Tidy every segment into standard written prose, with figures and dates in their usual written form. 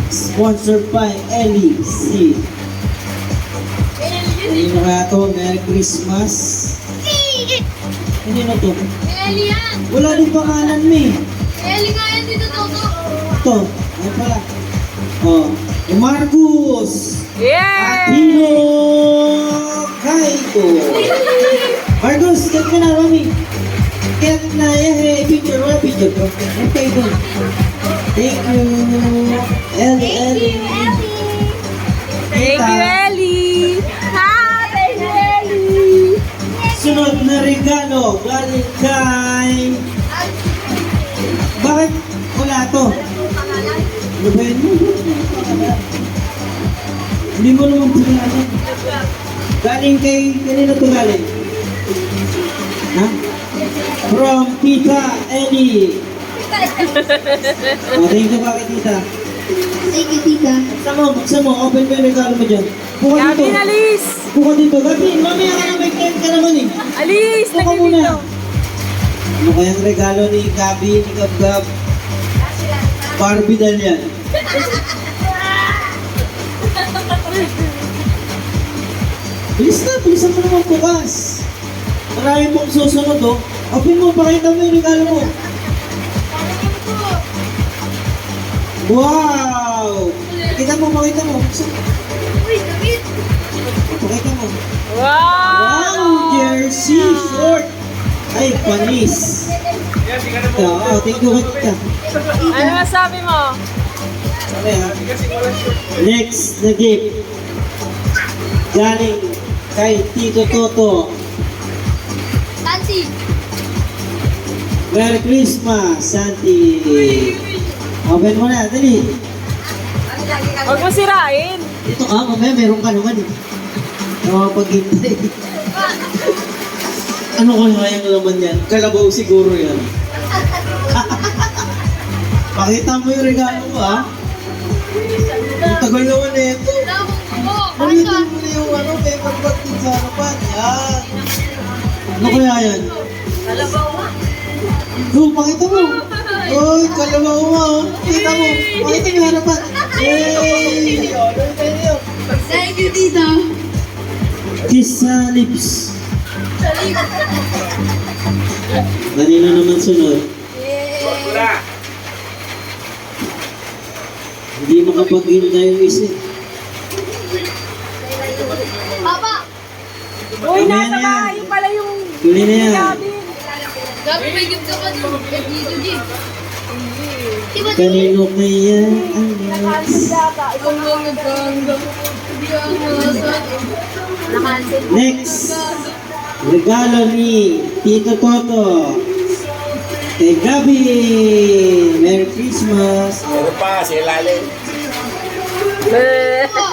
Sponsored by Ellie C. Kanino kaya to? Merry Christmas. Kanino to? Eli yan! Wala din pangalan mo eh. Eli nga yan dito, Toto! Ito. Ayun pala. Oh. Marcus. Yay! Aquino Kaito. Marcus, get ka na, mami. Get na, picture. Wala picture ko. Okay, doon. Thank you. Ellie. Thank you, Ellie! Ha! Thank you, Ellie! Sunod na regalo, galing kay... Bakit wala to? Ano ba yun? Hindi mo naman pinala. Galing kay... Kanino to galing? Ha? From Tita Ellie. O, thank you ba kay Tita? Thank you, tita. Buksan mo, open mo yung regalo mo dyan. Buka Gabi, dito. alis! Buka dito. Gabi, mamaya ka na may claim ka naman eh. Alis! Buka Lagay muna. dito! Ano kayang regalo ni Gabi, ni Gab-Gab? Barbie dal yan. Bilisan mo naman bukas. Marami pong susunod oh. Open mo, pakita mo yung regalo mo. Wow! Pakita mo. Buksan. Uy, David! Pakita mo. Wow! Wow! Jersey short! Ay, panis. Oo, thank you, Tita. Ano masabi mo? Okay, ha? Next na gift. Galing kay Tito Toto. Tansi! Merry Christmas, Santi. Open mo na, dali. Huwag mo sirain! Dito ka, mamaya meron ka naman eh. Nakakapaghintay. Ano kaya yung laman yan? Kalabaw siguro yan. Pakita mo yung regalo mo, ha? Ang tagal naman eh ito. Ulitin mo na yung paper bag din sa harapan. Yan. Ano kaya yan? Pakita mo. Uy, kalabaw mo. Pakita mo. Pakita mo yung harapan. Yay! Thank you, tita! Kiss sa lips. Kanina naman sunod. Hindi makapag-hintay yung isa. Papa! Uy, Mamaya nasa na yan. bahay yung pala yung... Tuloy na yan. Gabi. Gabi, may gift ka ba kay Dito G? Diba, Kanino kaya ang Nakansel yata. Ikaw Ang mga ganda. Hindi ang nasa. Nakansel. next? Regalo ni Tito Toto. Kay Gabi. Merry Christmas. Ano pa, si Lalim.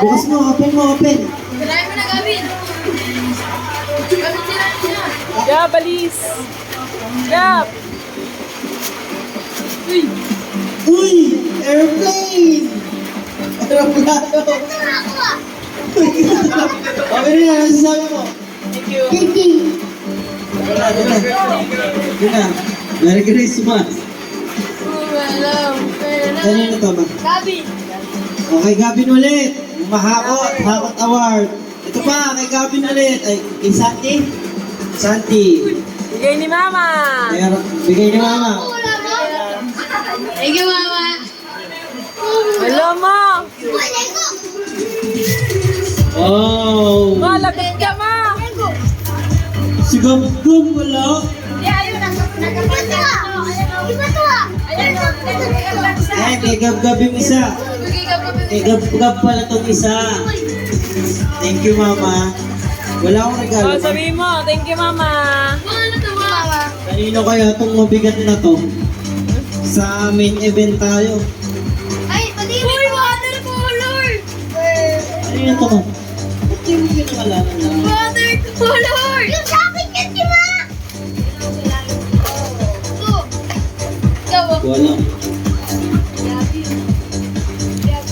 Bukas mo, open. Sirahin mo na, Gabi! Gabi, sirahin mo na! Gab, alis! Gab! Uy! Airplane! Aeroplano! Okay na yan, ano sasabi mo? Thank you! Yun na. Merry Christmas. Kanino to ba? Gabi! Okay, Gabin ulit. Mahakot award. Ito pa, kay Gabin ulit. Ay, kay Santi. Santi. Bigay ni Mama! Bigay ni Mama. Thank you, Mama! Hello mo! Oh! Malagot ka, Ma! Si Gab-Gab wala. Iba to ah! Ay, kay Gab-Gab yung isa. Kay Gab-Gab pala itong isa. Thank you, Mama. Wala akong regalo. Oh, sabihin mo, thank you, Mama! Ano to, Mama? Kanino kaya itong mabigat na to? Sa main event tayo. Ay, pati uy, watercolor! Kanino to mo? Ba't yung pinakalaman na? Watercolor! Yung sa akin yan, di ba? Ito. Ikaw, oh. Wala.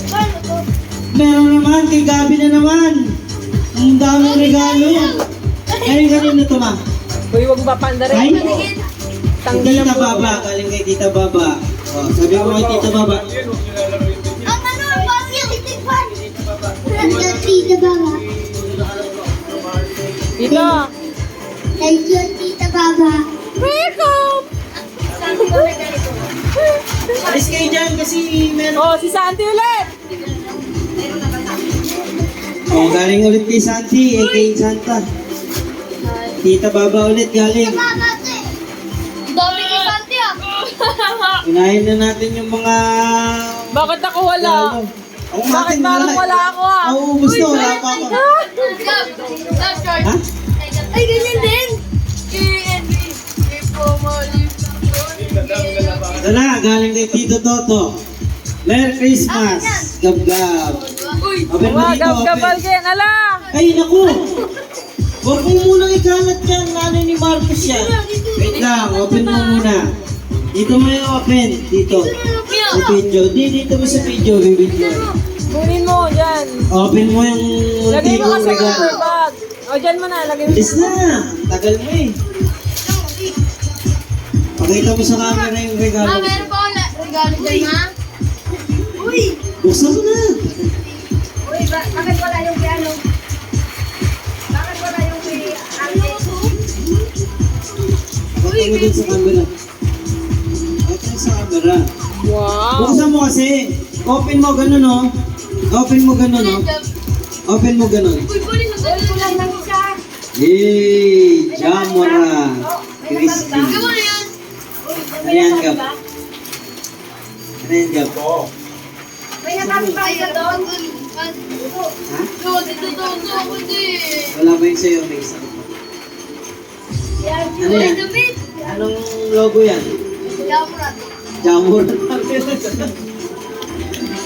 Paano to? Meron naman, kay Gabi na naman. Ang daming regalo. Kanino to, ma? Uy, huwag ba panda Ay? rin? Kay Tanggal ang Tita Baba. Galing kay Tita Baba. Oh, sabi mo kay Tita Baba. Ang ano, Tita Baba. Dito. Thank you, Tita Baba. Welcome! Alis kayo dyan kasi meron. Oh, si Santi ulit. Oh, galing ulit kay Santi, kay Santa. Tita Baba ulit galing. Baba, te. Dami ni Santi ah. Unahin na natin yung mga... Bakit ako wala? Ako Bakit parang wala ako ah? Ako ubus na, wala pa ako. Gab, Gab, short. Ha? Ay, ganyan din. Ito na, galing kay Tito Toto. Merry Christmas! Gab-gab. Uy, Open mo dito, Gab-gabal open. din. Ala! Ay, naku! Huwag mo munang ikalat yan, nanay ni Marcos yan. Wait lang, open mo muna. Dito mo yung open, dito. Sa video. Dito mo sa video, yung video. Kunin mo, dyan. Open mo yung Lagay mo munti kasi kong sa regalo. bag. O, dyan mo na. Lagay mo. Bilis na! Tagal mo eh. Pakita mo sa camera yung regalo. ah, meron pa ako regalo dyan, ha? Uy! Buksan mo na! Uy, bakit wala yung piano? Bakit wala yung Pakita mo dun sa camera. Pakita mo sa camera. Wow! Buksan mo kasi. Open mo ganun oh. Open mo ganun oh. Open mo ganun. Uy, kunin mo lang ng isa. Yay! Jamora! Crispy. Gawa na yan. Ano yan, Gab? Ano yan, Gab? May nakasabay ka doon. Ha? Dito ako din. Wala ba yung sa'yo? May isa. Ano yan? David. Anong logo yan? Yamurat. Jamor.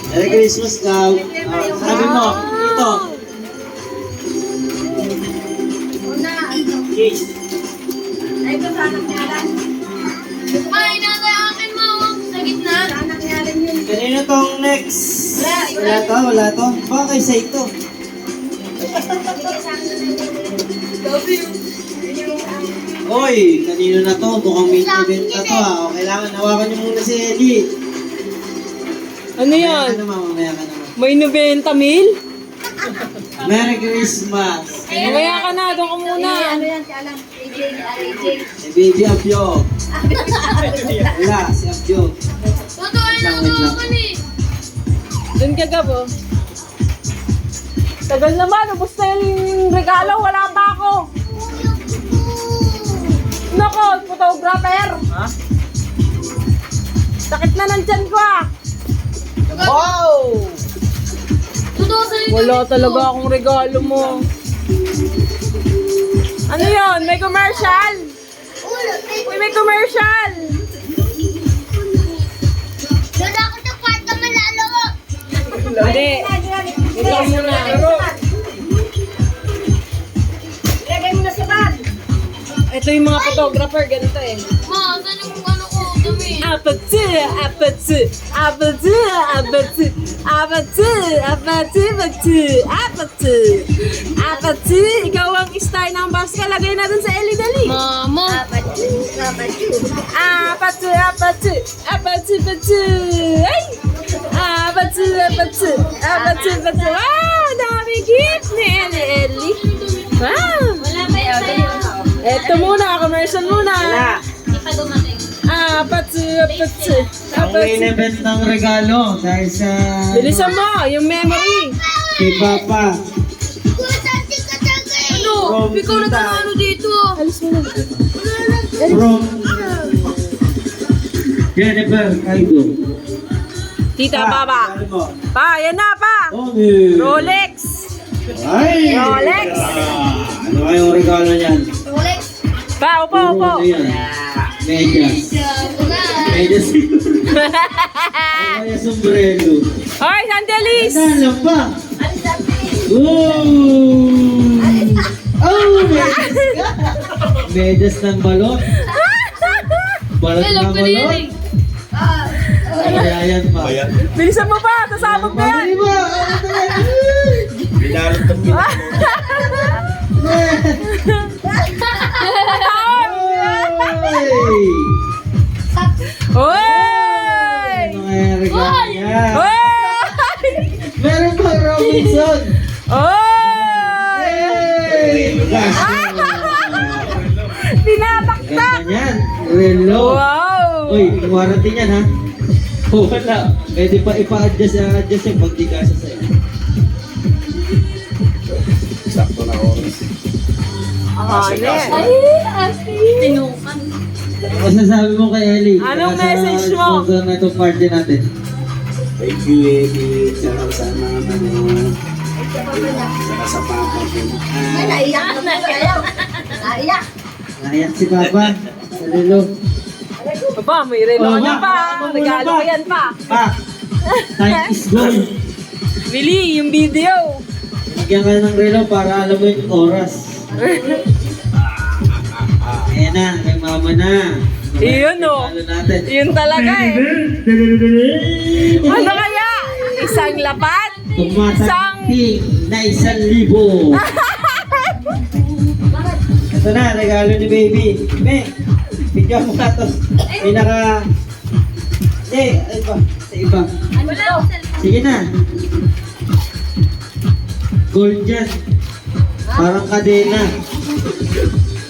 Merry Christmas, Gab. Sabi mo, ito. Yes. Ay, nasa akin mo. Sa gitna. Kanino tong next? Wala to? Baka kay sa ito. Hoy, kanino na to? Mukhang main event na to ah. O, kailangan hawakan niyo muna si Ellie. Ano Mamaya yan? ka naman, mamaya ka naman. May 90 mil? Merry Christmas! Mamaya ka na. Doon ka muna. Ano yan si Alan? AJ. Si Baby Abyo. Wala, si Abyo. Totoo na Wait lang. ako ni. Doon ka, Gab, oh. Tagal naman. Ubus na yung regalo. Wala pa ako. Nako, photographer. Ha? Sakit na ng tiyan ko, ah. Wow! Totoo sa'yo. Wala talaga akong regalo mo. Ano yon? May commercial? Uy, may commercial! Doon ako sa kwarto malalo ko. Hindi. Ikaw muna. Lagay mo na sa bag. Ito yung mga photographer, ganito eh. Ma, saan yung ano ko? Dami. Apatsu, apatsu, apatsu, apatsu, apatsu, apatsu, apatsu, apatsu, apatsu. Ikaw ang star ng basket. Lagay na dun sa Ellie Dali. Mama. Apatsu, apatsu, apatsu, apatsu. Ay! Apatsu, apatsu, apatsu, apatsu. Wow! Dami gift ni Ellie. Wow! Wala ba yan sa'yo? Eto muna, commercial muna. Hindi pa dumating. Apatsu, apatsu, Ang main apatsu. event ng regalo dahil sa Bilisan mo, yung memory. kay Papa. Kusan si Katagay. Ano? From Ikaw na tita. ano dito. Alis mo na. From Jennifer Caldo. Tita, Baba. sabi mo. Pa, yan na, pa. Okay. Rolex. Ay! Rolex. Ano kayong regalo niyan? Rolex. Pa, upo, upo. Ano yan? Medyas. Medyas. Ano kaya sombrero? Hoy, Sandelis. Ano alam pa? Ooh! Oh, medyas ka! Medyas ng balot. Balot Alam ng ko din balot. eh. Kaya yan pa. Bilisan mo pa, sasabog na yan. Pagkali mo! Ano talaga? Hey! Hoy! Ano kaya regalo niya? Hoy! Meron pa Robinson! Hoy! yan. Relo. Wow! Uy, warranty yan ha. Wala. Pwede pa ipa-adjust yung pag di kasya sa'yo. Sakto na oras. Ay, Tinukan. Masasabi mo kay Ellie? Anong saka message sa mo? sponsor na itong party natin. Thank you, Eddie. Sana sa papa ko. Naiyak na siya. Naiyak. Naiyak si Papa. Sa Relo. Aba, may relo Oh, niya ma, pa. ma, Regalo ma. ko yan pa. Pa! Time is gold. Bili yung video. Bigyan ka ng relo para alam mo yung oras. Ayan na, kay mama na. Iyon, oh. Regalo natin. Yun talaga eh. Ano kaya? Isang lapat? Tumatakting na 1,000. Ito na, regalo ni baby. Be, bigyan mo nga to. Pinaka... ay ba? Sa iba. Ano to? Sige na. Gold yan. Parang kadena.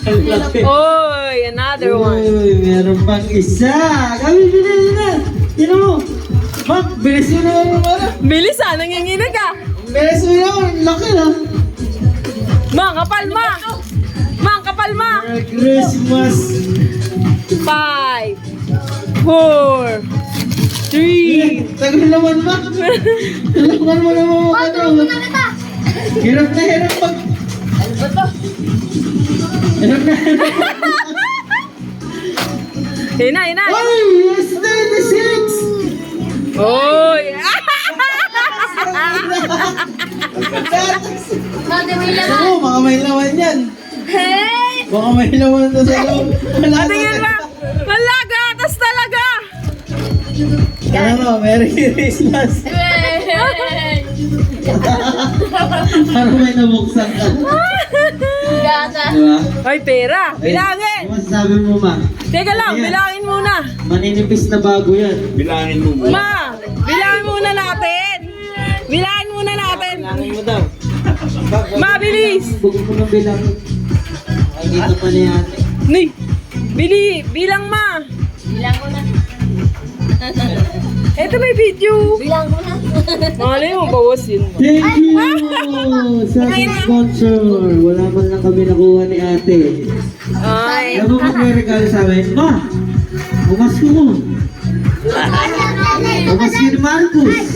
Ang laki. Oy, another one. Uy, meron pang isa. Kami, bilis na. Tino mo. Mak, bilis mo naman mo na. Bilis ah, nanginginig ka. Bilis mo naman. Laki na. Ma, kapal ma. Ma, kapal ma. Merry Christmas. 5, 4, 3. Tagal naman, Mak. Tulungan mo naman mo ka to. Hirap na hirap pag... Ano ba to? Hirap na hirap. Yun na, yun na. Ay, it's 36. Oy. Mother, may Ako, laman. baka may laman yan. Hey! Baka may laman to sa loob. Wala Tingin na. ma. Wala, gatas talaga. Ano, Merry Christmas. Hey! Parang may nabuksan ka. Gata. Diba? Ay, pera. Bilangin. Ano masasabi mo, Ma? Teka lang, bilangin muna. Maninipis na bago yan. Bilangin mo muna. Ma, bilangin muna natin. Bilangin muna natin. Bilangin mo daw. Mabilis. Bugod mo ng bilangin. Ay, dito pa ni ate. Ni, bilang ma. Bilang ko na. Eto may video. Bilang ko na. Malay mo, bawas yun. Thank you sa ating sponsor. Wala man lang kami nakuha ni ate. Ay. Alam mo magre-regalo sa amin? Ma, bukas ko mo. Bukas ko ni Marcos.